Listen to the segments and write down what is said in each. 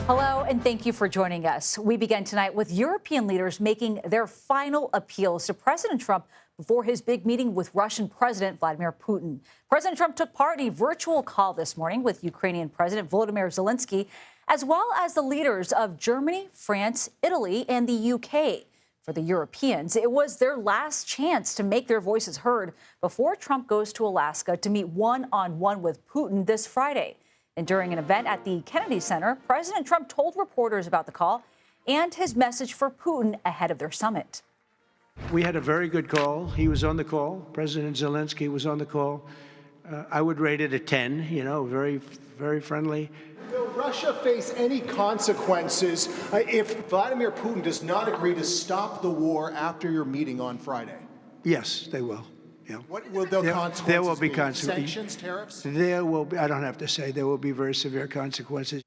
Hello, and thank you for joining us. We begin tonight with European leaders making their final appeals to President Trump before his big meeting with Russian President Vladimir Putin. President Trump took part in a virtual call this morning with Ukrainian President Volodymyr Zelenskyy, as well as the leaders of Germany, France, Italy, and the UK. For the Europeans, it was their last chance to make their voices heard before Trump goes to Alaska to meet one-on-one with Putin this Friday. And during an event at the Kennedy Center, President Trump told reporters about the call and his message for Putin ahead of their summit. We had a very good call. He was on the call. President Zelenskyy was on the call. I would rate it a 10, very, very friendly. Will Russia face any consequences if Vladimir Putin does not agree to stop the war after your meeting on Friday? Yes, they will. Yeah. What will the consequences There will be be? consequences. Sanctions, tariffs? There will be, I don't have to say, there will be very severe consequences.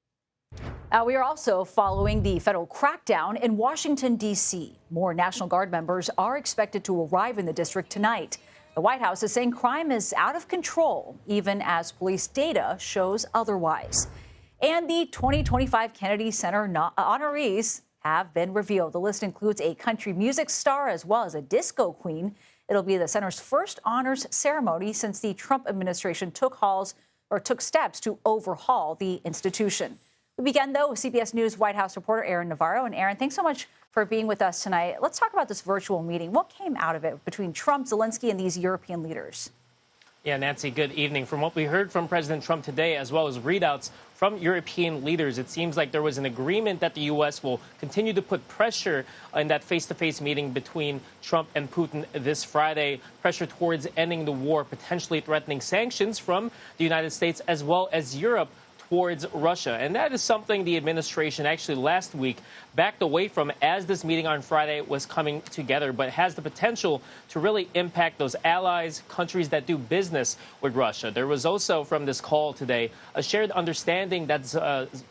We are also following the federal crackdown in Washington, D.C. More National Guard members are expected to arrive in the district tonight. The White House is saying crime is out of control, even as police data shows otherwise. And the 2025 Kennedy Center honorees have been revealed. The list includes a country music star as well as a disco queen. It'll be the center's first honors ceremony since the Trump administration took steps to overhaul the institution. We began, though, with CBS News White House reporter Aaron Navarro. And Aaron, thanks so much for being with us tonight. Let's talk about this virtual meeting. What came out of it between Trump, Zelenskyy, and these European leaders? Yeah, Nancy, good evening. From what we heard from President Trump today, as well as readouts from European leaders, it seems like there was an agreement that the U.S. will continue to put pressure in that face-to-face meeting between Trump and Putin this Friday, pressure towards ending the war, potentially threatening sanctions from the United States as well as Europe towards Russia. And that is something the administration actually last week backed away from as this meeting on Friday was coming together, but has the potential to really impact those allies, countries that do business with Russia. There was also from this call today a shared understanding that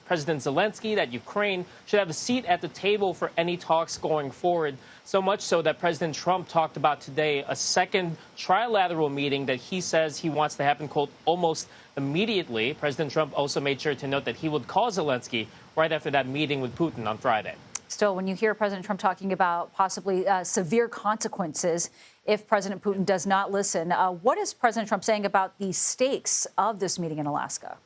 President Zelenskyy, that Ukraine should have a seat at the table for any talks going forward. So much so that President Trump talked about today a second trilateral meeting that he says he wants to happen, quote, almost immediately. President Trump also made sure to note that he would call Zelenskyy right after that meeting with Putin on Friday. Still, when you hear President Trump talking about possibly severe consequences if President Putin does not listen, what is President Trump saying about the stakes of this meeting in Alaska?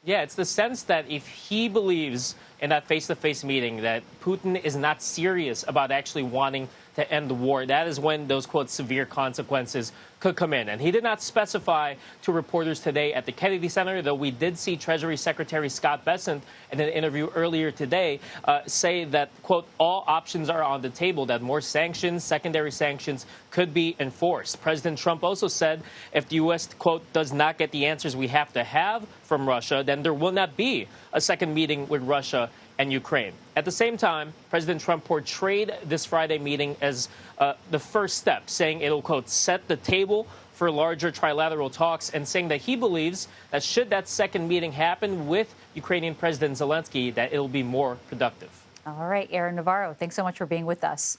Yeah, it's the sense that if he believes in that face-to-face meeting that Putin is not serious about actually wanting to end the war, that is when those, quote, severe consequences could come in. And he did not specify to reporters today at the Kennedy Center, though we did see Treasury Secretary Scott Bessent in an interview earlier today say that, quote, all options are on the table, that more sanctions, secondary sanctions, could be enforced. President Trump also said if the U.S., quote, does not get the answers we have to have from Russia, then there will not be a second meeting with Russia and Ukraine. At the same time, President Trump portrayed this Friday meeting as the first step, saying it'll, quote, set the table for larger trilateral talks, and saying that he believes that should that second meeting happen with Ukrainian President Zelenskyy, that it'll be more productive. All right, Aaron Navarro, thanks so much for being with us.